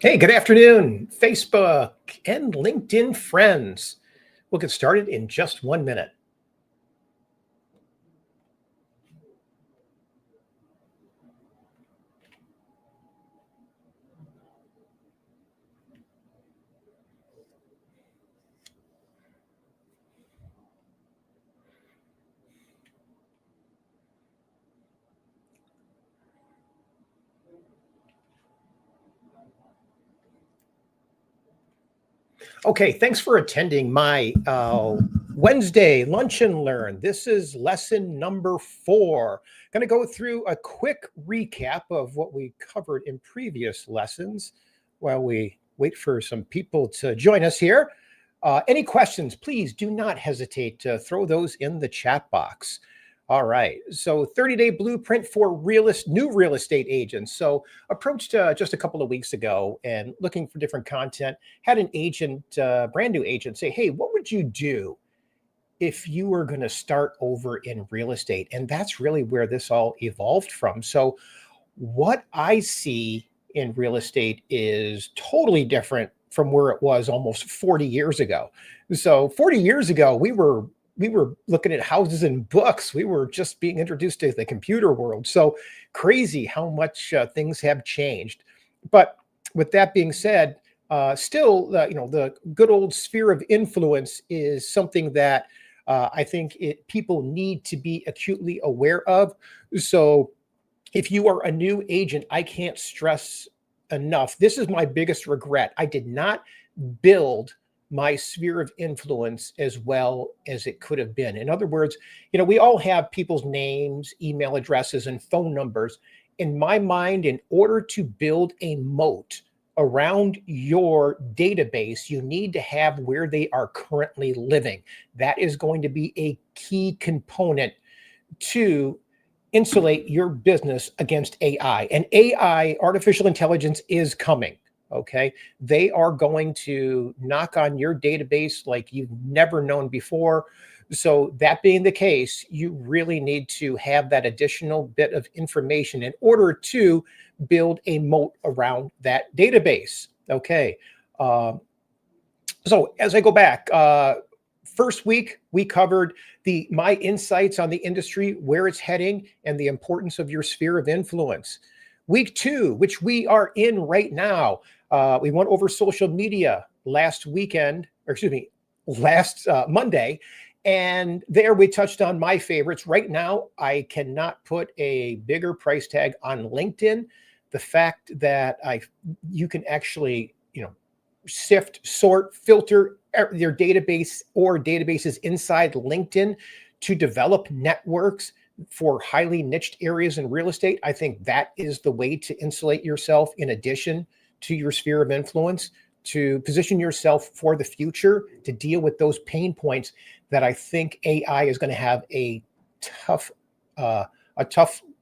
Hey, good afternoon, Facebook and LinkedIn friends. We'll get started in just 1 minute. Okay, thanks for attending my Wednesday Lunch and Learn. This is lesson number 4. Going to go through a quick recap of what we covered in previous lessons while we wait for some people to join us here. Any questions, please do not hesitate to throw those in the chat box. All right. So 30-day blueprint for new real estate agents. So approached just a couple of weeks ago and looking for different content. Had an agent, brand new agent, say, "Hey, what would you do if you were going to start over in real estate?" And that's really where this all evolved from. So what I see in real estate is totally different from where it was almost 40 years ago. So 40 years ago, we were looking at houses and books. We were just being introduced to the computer world. So crazy how much things have changed. But with that being said, still, the good old sphere of influence is something that I think people need to be acutely aware of. So if you are a new agent, I can't stress enough. This is my biggest regret. I did not build my sphere of influence as well as it could have been. In other words, we all have people's names, email addresses, and phone numbers. In my mind, in order to build a moat around your database, you need to have where they are currently living. That is going to be a key component to insulate your business against AI. And AI, artificial intelligence, is coming. Okay. They are going to knock on your database like you've never known before. So, that being the case, you really need to have that additional bit of information in order to build a moat around that database. Okay. So, as I go back, first week, we covered my insights on the industry, where it's heading, and the importance of your sphere of influence. Week 2, which we are in right now, we went over social media last Monday. And there we touched on my favorites. Right now, I cannot put a bigger price tag on LinkedIn. The fact that you can actually, sift, sort, filter your database or databases inside LinkedIn to develop networks for highly niched areas in real estate. I think that is the way to insulate yourself in addition to your sphere of influence, to position yourself for the future, to deal with those pain points that I think AI is going to have a tough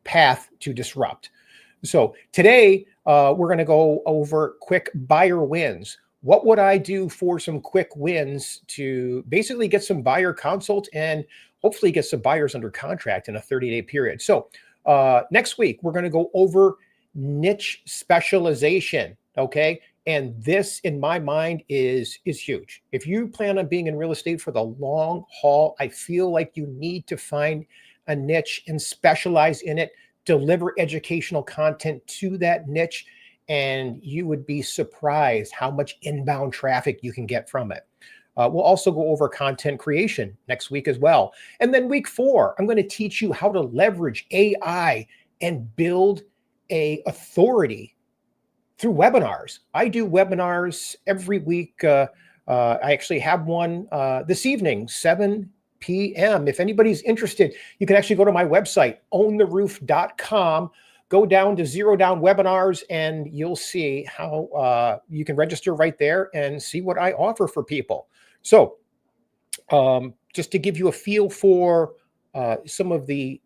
path to disrupt. So today, we're going to go over quick buyer wins. What would I do for some quick wins to basically get some buyer consult and hopefully get some buyers under contract in a 30-day period? So next week, we're going to go over niche specialization. Okay. And this, in my mind, is huge. If you plan on being in real estate for the long haul, I feel like you need to find a niche and specialize in it, deliver educational content to that niche, and you would be surprised how much inbound traffic you can get from it. We'll also go over content creation next week as well. And then week 4, I'm going to teach you how to leverage AI and build a authority through webinars. I do webinars every week. I actually have one this evening, 7 p.m. If anybody's interested, you can actually go to my website, owntheroof.com. Go down to Zero Down Webinars, and you'll see how you can register right there and see what I offer for people. So just to give you a feel for some of the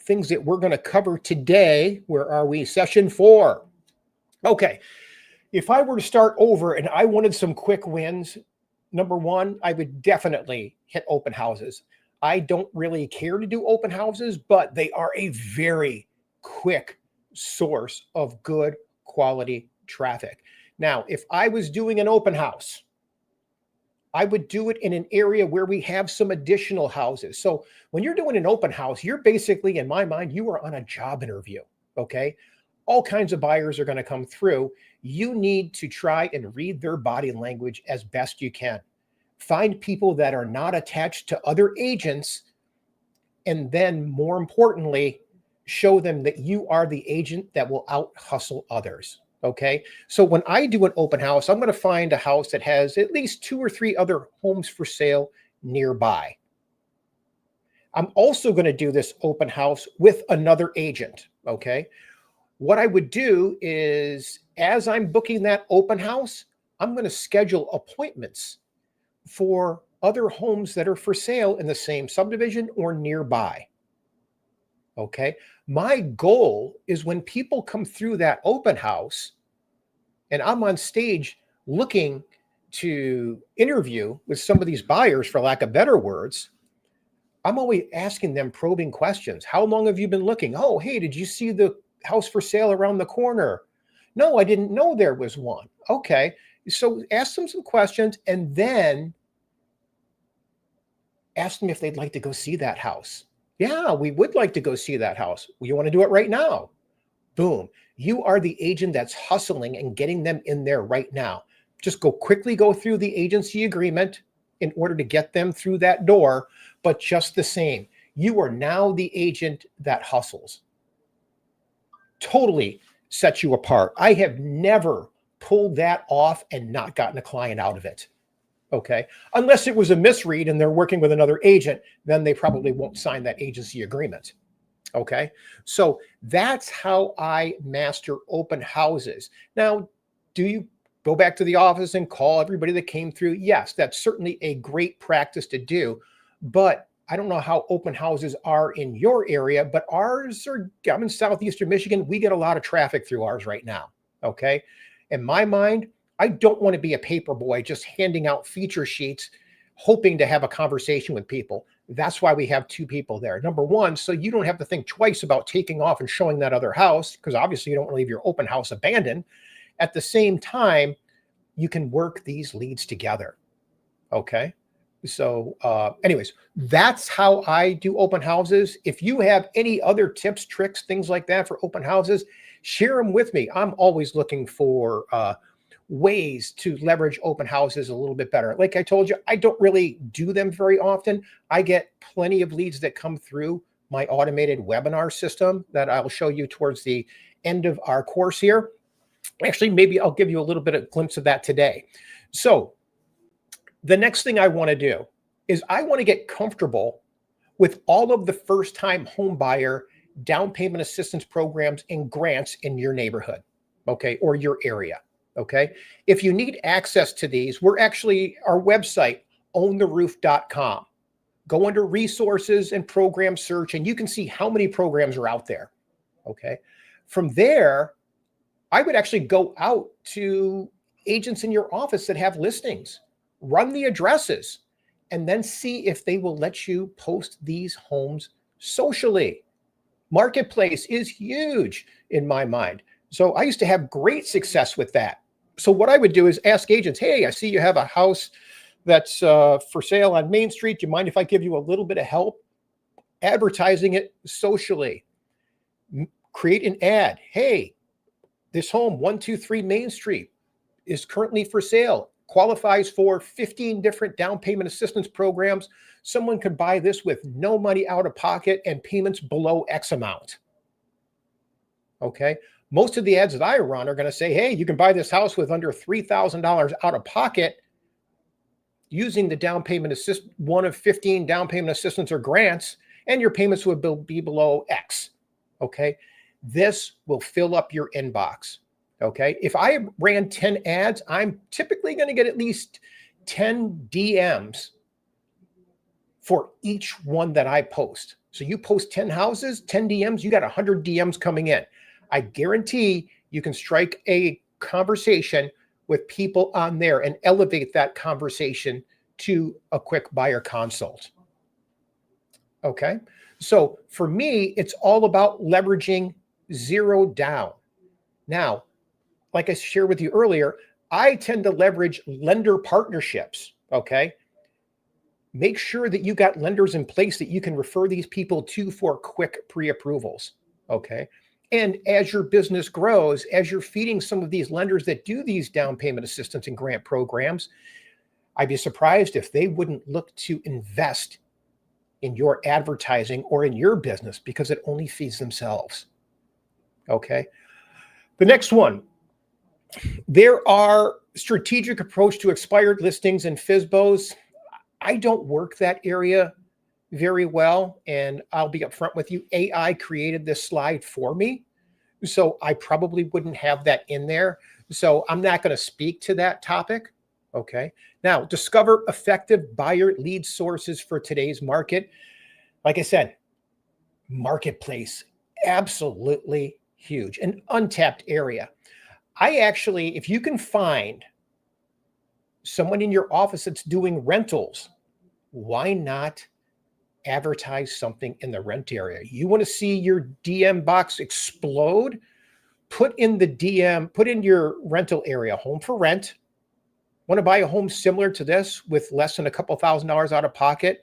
things that we're going to cover today, where are we? Session 4. Okay. If I were to start over and I wanted some quick wins, number 1, I would definitely hit open houses. I don't really care to do open houses, but they are a very quick source of good quality traffic. Now, if I was doing an open house, I would do it in an area where we have some additional houses. So when you're doing an open house, you're basically, in my mind, you are on a job interview. Okay. All kinds of buyers are going to come through. You need to try and read their body language as best you can. Find people that are not attached to other agents. And then more importantly, show them that you are the agent that will out hustle others. Okay. So when I do an open house, I'm going to find a house that has at least 2 or 3 other homes for sale nearby. I'm also going to do this open house with another agent. Okay. What I would do is, as I'm booking that open house, I'm going to schedule appointments for other homes that are for sale in the same subdivision or nearby. Okay. My goal is when people come through that open house and I'm on stage looking to interview with some of these buyers, for lack of better words, I'm always asking them probing questions. How long have you been looking? Oh, hey, did you see the house for sale around the corner? No, I didn't know there was one. Okay. So ask them some questions and then ask them if they'd like to go see that house. Yeah, we would like to go see that house. You want to do it right now? Boom. You are the agent that's hustling and getting them in there right now. Just quickly go through the agency agreement in order to get them through that door. But just the same, you are now the agent that hustles. Totally sets you apart. I have never pulled that off and not gotten a client out of it. Okay. Unless it was a misread and they're working with another agent, then they probably won't sign that agency agreement. Okay. So that's how I master open houses. Now, do you go back to the office and call everybody that came through? Yes, that's certainly a great practice to do. But I don't know how open houses are in your area, but ours are, I'm in southeastern Michigan. We get a lot of traffic through ours right now. Okay. In my mind, I don't want to be a paper boy just handing out feature sheets, hoping to have a conversation with people. That's why we have 2 people there. Number one, so you don't have to think twice about taking off and showing that other house, because obviously you don't want to leave your open house abandoned. At the same time, you can work these leads together. Okay. So anyways, that's how I do open houses. If you have any other tips, tricks, things like that for open houses, share them with me. I'm always looking for ways to leverage open houses a little bit better. Like I told you, I don't really do them very often. I get plenty of leads that come through my automated webinar system that I'll show you towards the end of our course here. Actually, maybe I'll give you a little bit of a glimpse of that today. So the next thing I want to do is I want to get comfortable with all of the first-time home buyer down payment assistance programs and grants in your neighborhood, okay, or your area. Okay. If you need access to these, we're actually our website, owntheroof.com. Go under resources and program search, and you can see how many programs are out there. Okay. From there, I would actually go out to agents in your office that have listings, run the addresses, and then see if they will let you post these homes socially. Marketplace is huge in my mind. So I used to have great success with that. So what I would do is ask agents, hey, I see you have a house that's for sale on Main Street. Do you mind if I give you a little bit of help advertising it socially? Create an ad. Hey, this home, 123 Main Street, is currently for sale. Qualifies for 15 different down payment assistance programs. Someone could buy this with no money out of pocket and payments below X amount. Okay. Most of the ads that I run are going to say, hey, you can buy this house with under $3,000 out of pocket using the down payment assist, one of 15 down payment assistance or grants, and your payments would be below X. Okay. This will fill up your inbox. Okay. If I ran 10 ads, I'm typically going to get at least 10 DMs for each one that I post. So you post 10 houses, 10 DMs, you got 100 DMs coming in. I guarantee you can strike a conversation with people on there and elevate that conversation to a quick buyer consult. Okay. So for me, it's all about leveraging zero down. Now, like I shared with you earlier, I tend to leverage lender partnerships. Okay. Make sure that you got lenders in place that you can refer these people to for quick pre-approvals. Okay. And as your business grows, as you're feeding some of these lenders that do these down payment assistance and grant programs, I'd be surprised if they wouldn't look to invest in your advertising or in your business because it only feeds themselves. Okay. The next one, there are strategic approach to expired listings and FSBOs. I don't work that area very well, and I'll be upfront with you. AI created this slide for me, so I probably wouldn't have that in there. So I'm not going to speak to that topic. Okay. Now, discover effective buyer lead sources for today's market. Like I said, marketplace, absolutely huge, an untapped area. I actually, if you can find someone in your office that's doing rentals, why not advertise something in the rent area? You want to see your DM box explode? Put in the DM, put in your rental area, home for rent. Want to buy a home similar to this with less than a couple $1,000s out of pocket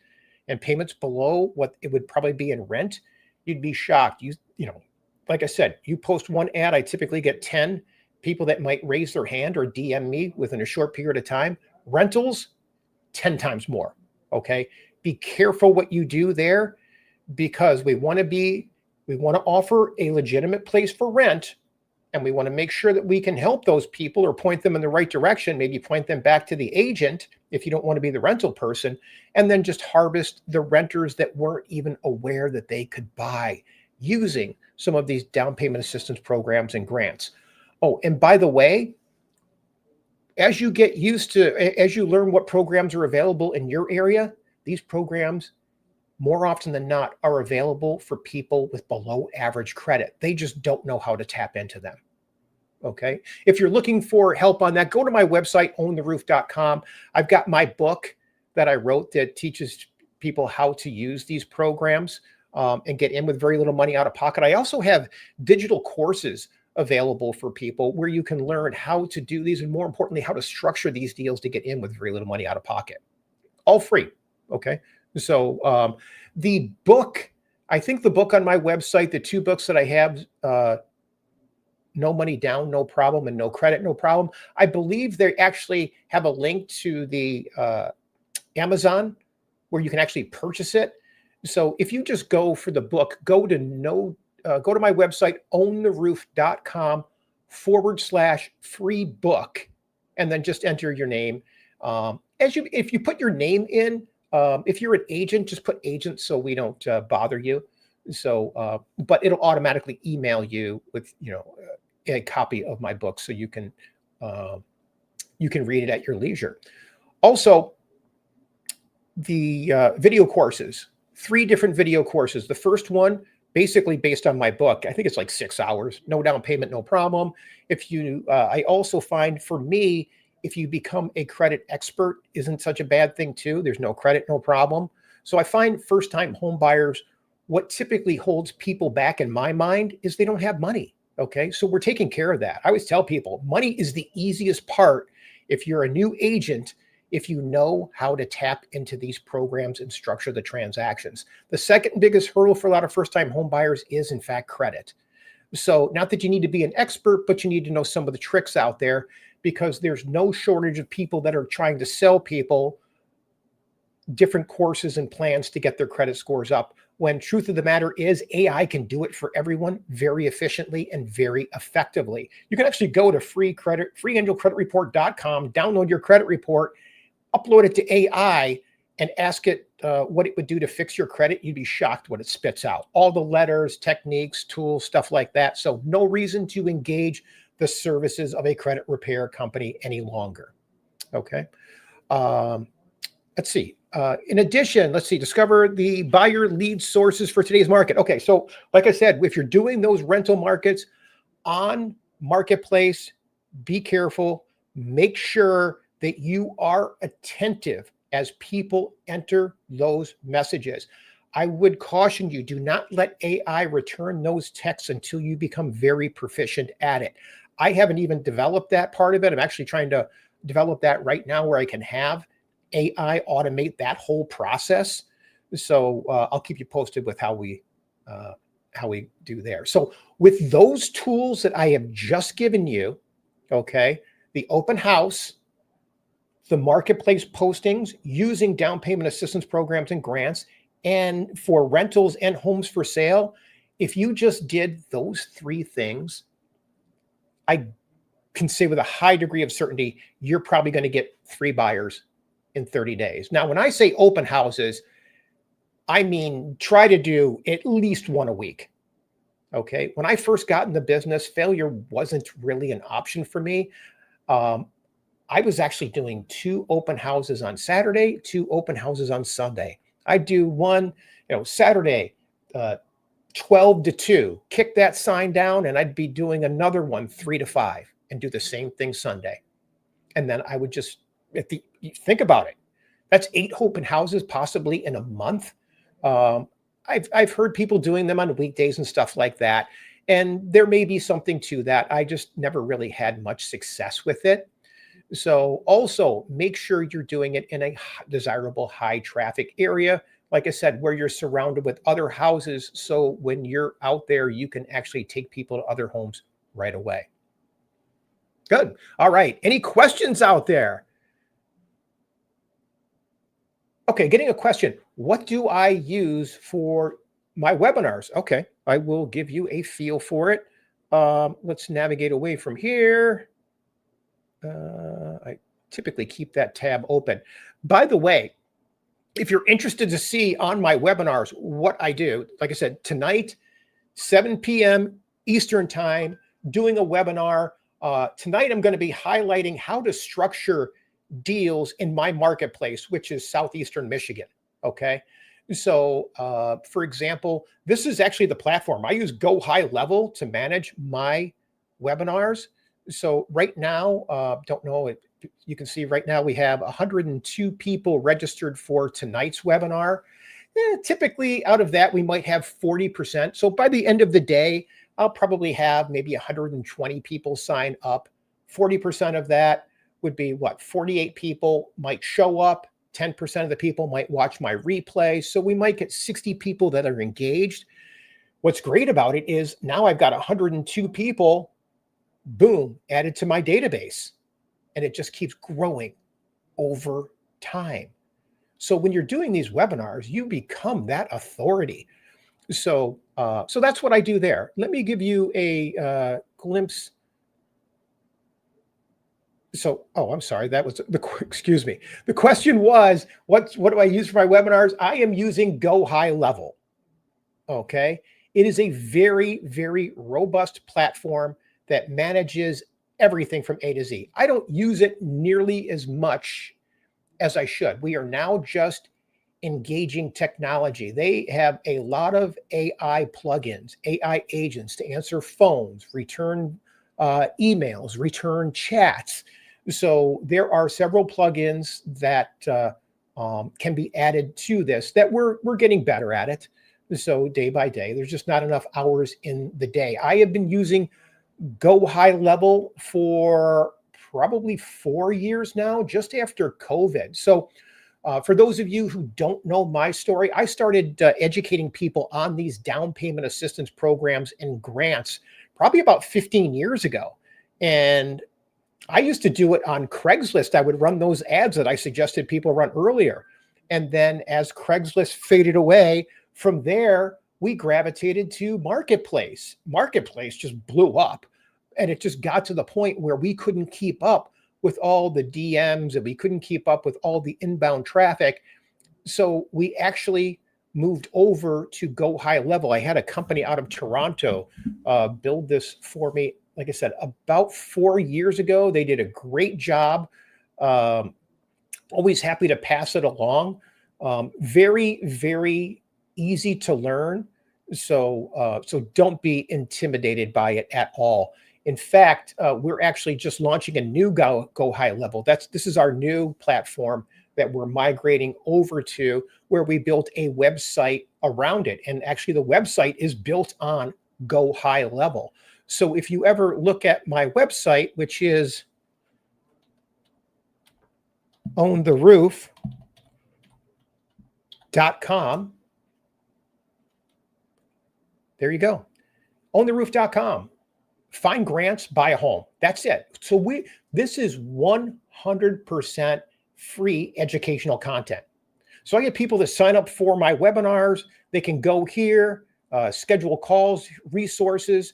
and payments below what it would probably be in rent? You'd be shocked. You know, like I said, you post one ad, I typically get 10 people that might raise their hand or DM me within a short period of time. Rentals, 10 times more. Okay. Be careful what you do there, because we want to offer a legitimate place for rent. And we want to make sure that we can help those people or point them in the right direction, maybe point them back to the agent if you don't want to be the rental person, and then just harvest the renters that weren't even aware that they could buy using some of these down payment assistance programs and grants. Oh, and by the way, as you get used to, as you learn what programs are available in your area, these programs, more often than not, are available for people with below average credit. They just don't know how to tap into them. Okay. If you're looking for help on that, go to my website, owntheroof.com. I've got my book that I wrote that teaches people how to use these programs and get in with very little money out of pocket. I also have digital courses available for people where you can learn how to do these, and more importantly, how to structure these deals to get in with very little money out of pocket. All free. Okay. So the book, I think the book on my website, the two books that I have, No Money Down, No Problem, and No Credit, No Problem, I believe they actually have a link to the Amazon where you can actually purchase it. So if you just go for the book, go to my website, owntheroof.com/free book, and then just enter your name. If you put your name in, if you're an agent, just put agent so we don't bother you. So, but it'll automatically email you with, a copy of my book, so you can read it at your leisure. Also, the video courses, 3 different video courses. The first one, basically based on my book, I think it's like 6 hours, no down payment, no problem. I also find, for me, if you become a credit expert, isn't such a bad thing too. There's no credit, no problem. So I find first-time home buyers, what typically holds people back in my mind is they don't have money. Okay. So we're taking care of that. I always tell people money is the easiest part if you're a new agent, if you know how to tap into these programs and structure the transactions. The second biggest hurdle for a lot of first-time home buyers is, in fact, credit. So not that you need to be an expert, but you need to know some of the tricks out there, because there's no shortage of people that are trying to sell people different courses and plans to get their credit scores up, when truth of the matter is AI can do it for everyone very efficiently and very effectively. You can actually go to freeangelcreditreport.com, download your credit report, upload it to AI, and ask it what it would do to fix your credit. You'd be shocked what it spits out. All the letters, techniques, tools, stuff like that. So no reason to engage the services of a credit repair company any longer. Okay. Let's see. In addition, discover the buyer lead sources for today's market. Okay. So like I said, if you're doing those rental markets on Marketplace, be careful. Make sure that you are attentive as people enter those messages. I would caution you, do not let AI return those texts until you become very proficient at it. I haven't even developed that part of it. I'm actually trying to develop that right now where I can have AI automate that whole process. So I'll keep you posted with how we do there. So with those tools that I have just given you, okay, the open house, the marketplace postings using down payment assistance programs and grants, and for rentals and homes for sale, if you just did those three things, I can say with a high degree of certainty, you're probably going to get 3 buyers in 30 days. Now, when I say open houses, I mean, try to do at least one a week. Okay. When I first got in the business, failure wasn't really an option for me. I was actually doing 2 open houses on Saturday, 2 open houses on Sunday. I'd do one, Saturday, 12 to 2, kick that sign down, and I'd be doing another one 3 to 5 and do the same thing Sunday. And then I would just, think about it. That's 8 open houses possibly in a month. I've heard people doing them on weekdays and stuff like that. And there may be something to that. I just never really had much success with it. So also make sure you're doing it in a desirable high traffic area. Like I said, where you're surrounded with other houses. So when you're out there, you can actually take people to other homes right away. Good. All right. Any questions out there? Okay, getting a question. What do I use for my webinars? Okay, I will give you a feel for it. Let's navigate away from here. I typically keep that tab open. By the way, if you're interested to see on my webinars what I do, like I said, tonight, 7 p.m. Eastern time, doing a webinar. Tonight, I'm going to be highlighting how to structure deals in my marketplace, which is Southeastern Michigan. Okay. So, for example, this is actually the platform. I use Go High Level to manage my webinars. So right now, don't know if you can see right now we have 102 people registered for tonight's webinar. Typically out of that, we might have 40%. So by the end of the day, I'll probably have maybe 120 people sign up. 40% of that would be what? 48 people might show up. 10% of the people might watch my replay. So we might get 60 people that are engaged. What's great about it is now I've got 102 people, boom, added to my database. And it just keeps growing over time. So when you're doing these webinars, you become that authority. So that's what I do there. Let me give you a glimpse. So, I'm sorry, that was excuse me. The question was, what do I use for my webinars? I am using Go High Level. Okay. It is a very, very robust platform that manages everything from A to Z. I don't use it nearly as much as I should. We are now just engaging technology. They have a lot of AI plugins, AI agents to answer phones, return emails, return chats. So there are several plugins that can be added to this that we're getting better at it. So day by day, there's just not enough hours in the day. I have been using Go High Level for probably 4 years now, just after COVID. So for those of you who don't know my story, I started educating people on these down payment assistance programs and grants probably about 15 years ago. And I used to do it on Craigslist. I would run those ads that I suggested people run earlier. And then as Craigslist faded away, from there, we gravitated to Marketplace. Marketplace just blew up. And it just got to the point where we couldn't keep up with all the DMs and we couldn't keep up with all the inbound traffic. So we actually moved over to Go High Level. I had a company out of Toronto build this for me. Like I said, about 4 years ago, they did a great job. Always happy to pass it along. Very, very easy to learn. So don't be intimidated by it at all. In fact, we're actually just launching a new Go High Level. This is our new platform that we're migrating over to, where we built a website around it. And actually the website is built on Go High Level. So if you ever look at my website, which is owntheRoof.com, there you go. OwntheRoof.com. Find grants, buy a home. That's it. So this is 100% free educational content. So I get people that sign up for my webinars. They can go here, schedule calls, resources.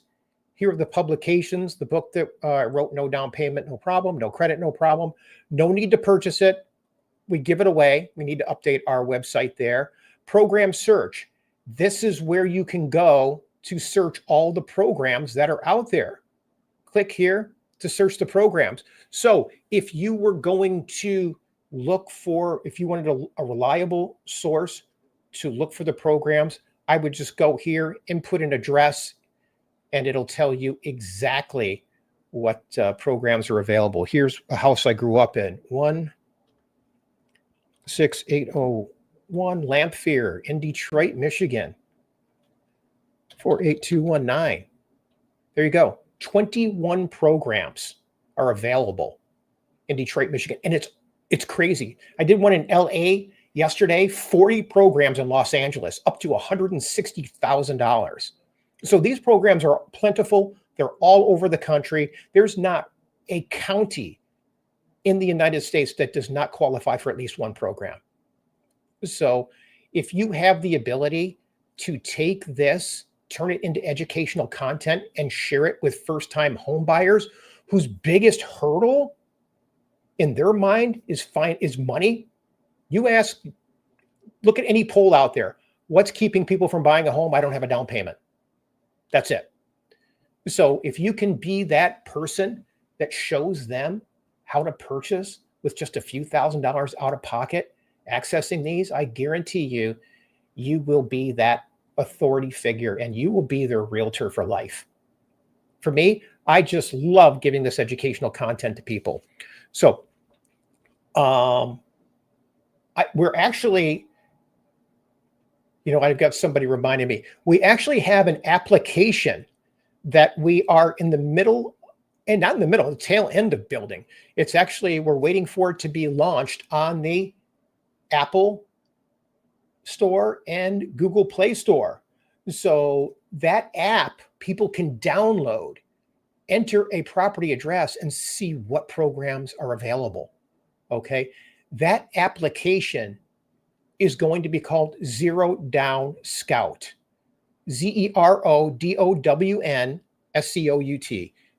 Here are the publications, the book that I wrote, No Down Payment, No Problem, No Credit, No Problem. No need to purchase it. We give it away. We need to update our website there. Program search. This is where you can go to search all the programs that are out there. Click here to search the programs. So if you were going to look for, if you wanted a reliable source to look for the programs, I would just go here, input an address, and it'll tell you exactly what programs are available. Here's a house I grew up in, 16801 Lamphere in Detroit, Michigan, 48219. There you go. 21 programs are available in Detroit, Michigan. And it's crazy. I did one in LA yesterday, 40 programs in Los Angeles, up to $160,000. So these programs are plentiful. They're all over the country. There's not a county in the United States that does not qualify for at least one program. So if you have the ability to take this, turn it into educational content and share it with first-time home buyers whose biggest hurdle in their mind is money. You ask, look at any poll out there. What's keeping people from buying a home? I don't have a down payment. That's it. So if you can be that person that shows them how to purchase with just a few $1,000s out of pocket, accessing these, I guarantee you, you will be that authority figure and you will be their realtor for life. For me, I just love giving this educational content to people. So we're actually, I've got somebody reminding me, we actually have an application that we are in the middle, and not in the middle, the tail end of building. It's actually, we're waiting for it to be launched on the Apple Store and Google Play Store. So that app, people can download, enter a property address, and see what programs are available. Okay. That application is going to be called Zero Down Scout. ZeroDown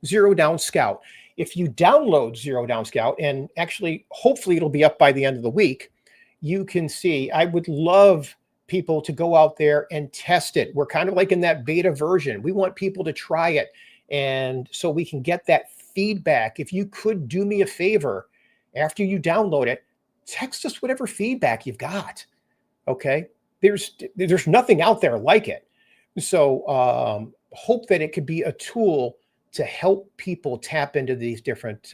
Zero Down Scout. If you download Zero Down Scout, and actually, hopefully it'll be up by the end of the week, you can see, I would love people to go out there and test it. We're kind of like in that beta version. We want people to try it. And so we can get that feedback. If you could do me a favor, after you download it, text us whatever feedback you've got. Okay. There's nothing out there like it. So hope that it could be a tool to help people tap into these different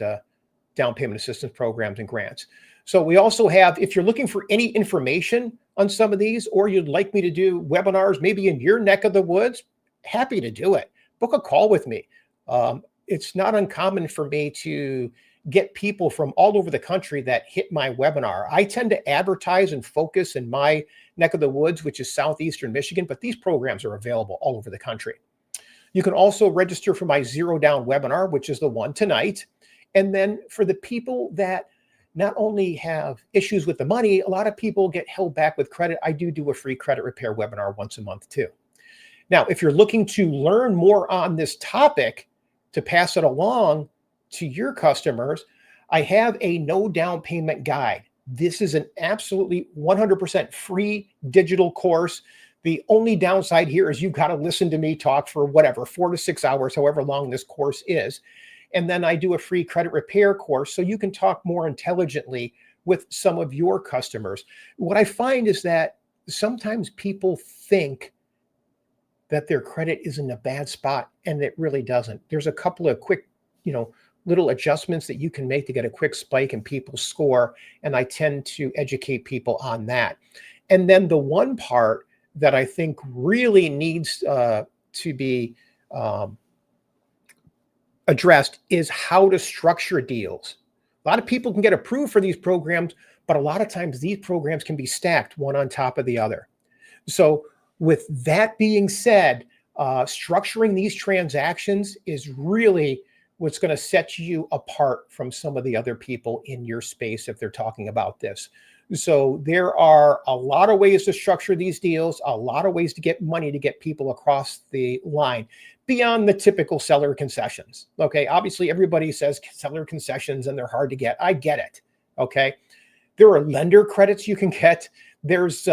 down payment assistance programs and grants. So we also have, if you're looking for any information on some of these, or you'd like me to do webinars, maybe in your neck of the woods, happy to do it. Book a call with me. It's not uncommon for me to get people from all over the country that hit my webinar. I tend to advertise and focus in my neck of the woods, which is southeastern Michigan, but these programs are available all over the country. You can also register for my Zero Down webinar, which is the one tonight. And then for the people that not only have issues with the money, a lot of people get held back with credit. I do a free credit repair webinar once a month too. Now, if you're looking to learn more on this topic to pass it along to your customers, I have a no down payment guide. This is an absolutely 100% free digital course. The only downside here is you've got to listen to me talk for whatever, 4 to 6 hours, however long this course is. And then I do a free credit repair course so you can talk more intelligently with some of your customers. What I find is that sometimes people think that their credit is in a bad spot, and it really doesn't. There's a couple of quick, little adjustments that you can make to get a quick spike in people's score. And I tend to educate people on that. And then the one part that I think really needs to be addressed is how to structure deals. A lot of people can get approved for these programs, but a lot of times these programs can be stacked one on top of the other. So with that being said, structuring these transactions is really what's going to set you apart from some of the other people in your space if they're talking about this. So there are a lot of ways to structure these deals, a lot of ways to get money to get people across the line beyond the typical seller concessions. Okay, obviously everybody says seller concessions and they're hard to get. I get it. Okay, there are lender credits you can get. There's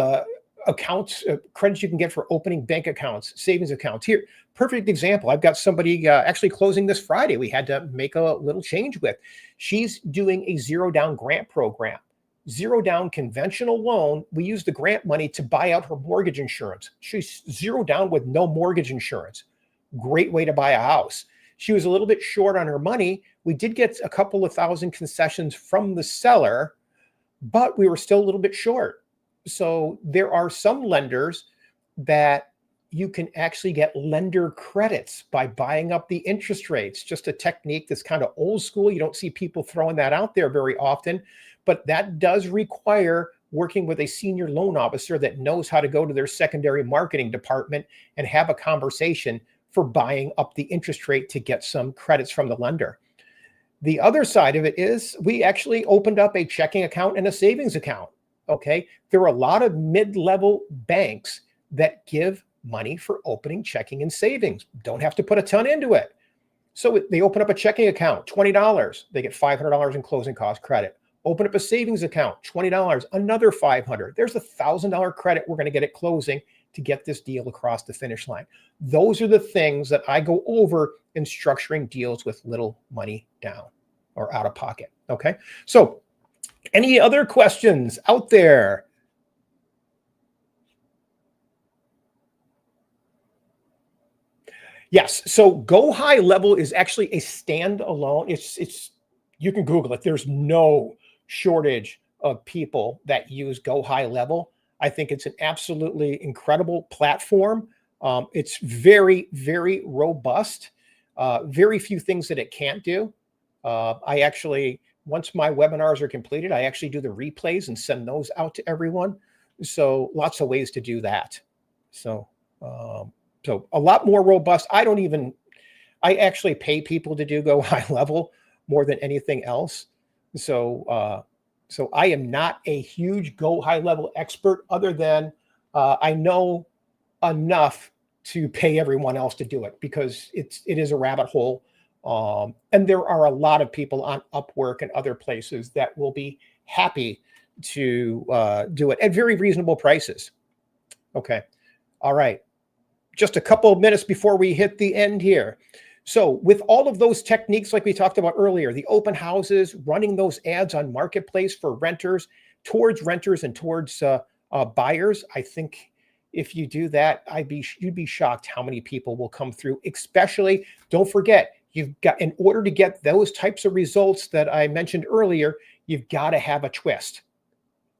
accounts, credits you can get for opening bank accounts, savings accounts. Here, perfect example. I've got somebody actually closing this Friday. We had to make a little change with. She's doing a zero down grant program. Zero down conventional loan. We use the grant money to buy out her mortgage insurance. She's zero down with no mortgage insurance. Great way to buy a house. She was a little bit short on her money. We did get a couple of thousand concessions from the seller, but we were still a little bit short. So there are some lenders that you can actually get lender credits by buying up the interest rates. Just a technique that's kind of old school. You don't see people throwing that out there very often, but that does require working with a senior loan officer that knows how to go to their secondary marketing department and have a conversation for buying up the interest rate to get some credits from the lender. The other side of it is we actually opened up a checking account and a savings account. Okay. There are a lot of mid-level banks that give money for opening checking and savings. Don't have to put a ton into it. So they open up a checking account, $20. They get $500 in closing cost credit. Open up a savings account, $20, another $500. There's $1,000 credit we're going to get at closing to get this deal across the finish line. Those are the things that I go over in structuring deals with little money down or out of pocket. Okay. So any other questions out there? Yes. So Go High Level is actually a standalone. It's you can Google it. There's no shortage of people that use Go High Level. I think it's an absolutely incredible platform. It's very, very robust. Very few things that it can't do. I actually, once my webinars are completed, I actually do the replays and send those out to everyone. So lots of ways to do that. So a lot more robust. I actually pay people to do Go High Level more than anything else. So I am not a huge Go High Level expert other than I know enough to pay everyone else to do it because it is a rabbit hole. And there are a lot of people on Upwork and other places that will be happy to do it at very reasonable prices. Okay. All right. Just a couple of minutes before we hit the end here. So with all of those techniques, like we talked about earlier, the open houses, running those ads on Marketplace for renters, towards renters and towards buyers, I think if you do that, you'd be shocked how many people will come through. Especially, don't forget, in order to get those types of results that I mentioned earlier, you've got to have a twist.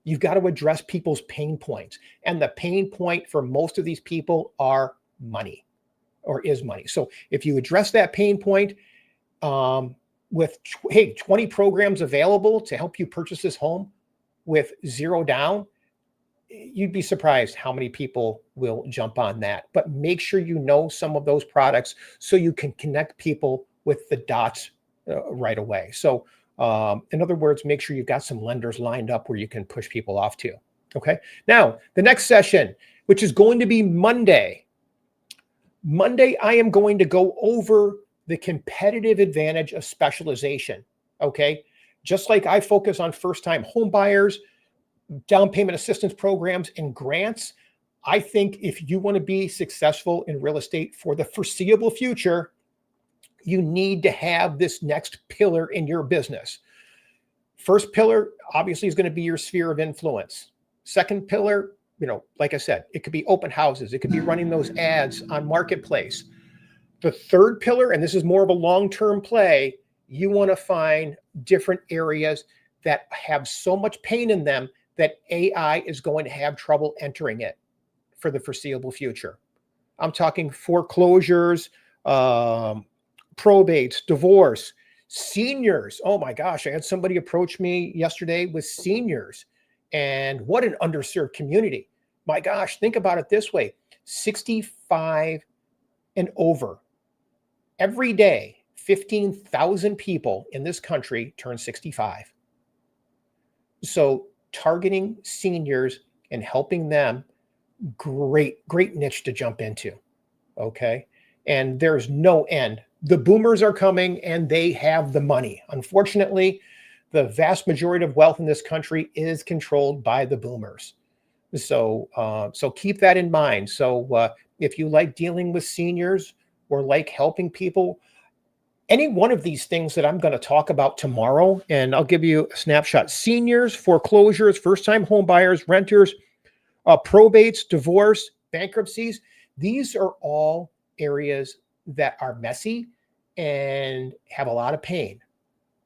You've got to address people's pain points. And the pain point for most of these people are money. Or is money. So if you address that pain point with, 20 programs available to help you purchase this home with zero down, you'd be surprised how many people will jump on that. But make sure you know some of those products so you can connect people with the dots right away. So in other words, make sure you've got some lenders lined up where you can push people off to. Okay. Now, the next session, which is going to be Monday, I am going to go over the competitive advantage of specialization. Okay. Just like I focus on first-time home buyers, down payment assistance programs, and grants, I think if you want to be successful in real estate for the foreseeable future, you need to have this next pillar in your business. First pillar, obviously, is going to be your sphere of influence. Second pillar, like I said, it could be open houses. It could be running those ads on Marketplace. The third pillar, and this is more of a long-term play, you want to find different areas that have so much pain in them that AI is going to have trouble entering it for the foreseeable future. I'm talking foreclosures, probates, divorce, seniors. Oh my gosh, I had somebody approach me yesterday with seniors, and what an underserved community. My gosh, think about it this way: 65 and over. Every day, 15,000 people in this country turn 65. So targeting seniors and helping them, great niche to jump into. Okay. And there's no end. The boomers are coming and they have the money. Unfortunately, the vast majority of wealth in this country is controlled by the boomers. So keep that in mind. So if you like dealing with seniors or like helping people, any one of these things that I'm going to talk about tomorrow, and I'll give you a snapshot: seniors, foreclosures, first-time home buyers, renters, probates, divorce, bankruptcies. These are all areas that are messy and have a lot of pain.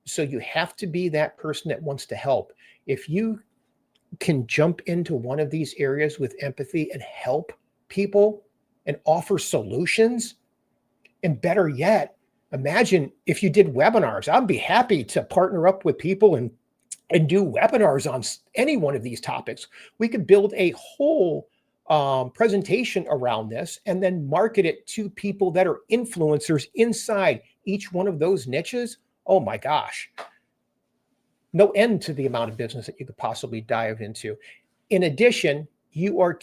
So you have to be that person that wants to help. If you can jump into one of these areas with empathy and help people and offer solutions, and better yet, imagine if you did webinars. I'd be happy to partner up with people and do webinars on any one of these topics. We could build a whole presentation around this and then market it to people that are influencers inside each one of those niches. Oh my gosh, no end to the amount of business that you could possibly dive into. In addition, you're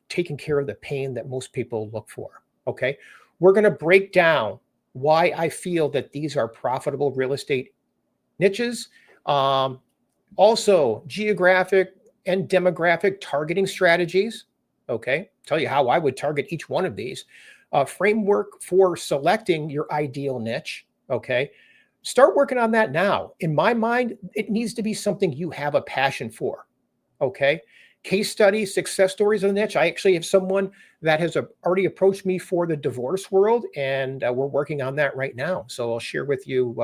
taking care of the pain that most people look for. Okay, we're going to break down why I feel that these are profitable real estate niches. Also, geographic and demographic targeting strategies. Okay, tell you how I would target each one of these. Framework for selecting your ideal niche. Okay, start working on that now. In my mind, it needs to be something you have a passion for. Okay, case studies, success stories of the niche. I actually have someone that has already approached me for the divorce world, and we're working on that right now. So I'll share with you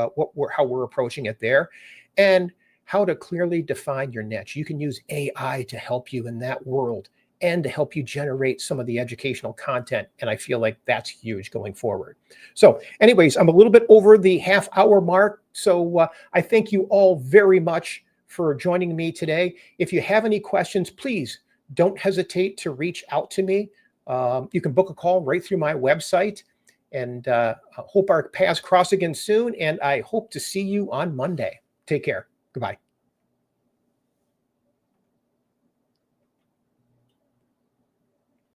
how we're approaching it there, and how to clearly define your niche. You can use AI to help you in that world and to help you generate some of the educational content. And I feel like that's huge going forward. So anyways, I'm a little bit over the half-hour mark. So I thank you all very much for joining me today. If you have any questions, please don't hesitate to reach out to me. You can book a call right through my website. And I hope our paths cross again soon. And I hope to see you on Monday. Take care. Goodbye.